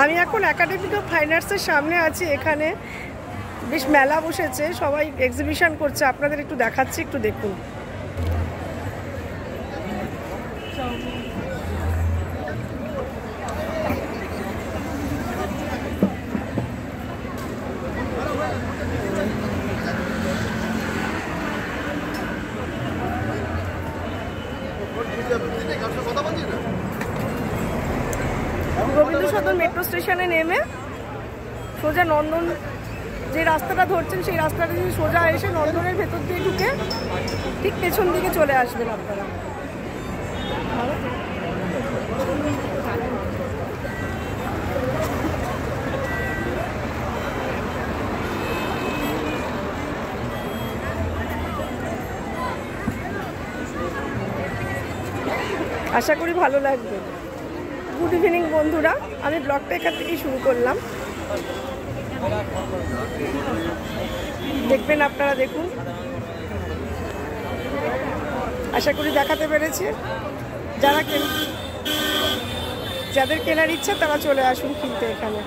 আমি এখন academy of fine আর্টসের সামনে আছি। এখানে বেশ মেলা বসেছে, সবাই এক্সিবিশন করছে। আপনাদের একটু দেখাচ্ছি, একটু দেখুন। রবীন্দ্র সদন মেট্রো স্টেশনে নেমে সোজা নন্দন যে রাস্তাটা ধরছেন সেই রাস্তাটা দিয়ে সোজা এসে নন্দনের ভেতর দিয়ে ঢুকে ঠিক পেছন দিকে চলে আসবেন আপনারা। আশা করি ভালো লাগবে। গুড ইভিনিং বন্ধুরা, আমি ব্লগটা এখান থেকেই শুরু করলাম। দেখবেন আপনারা, দেখুন। আশা করি দেখাতে পেরেছি। যাদের কেনার ইচ্ছা তারা চলে আসুন কিনতে এখানে।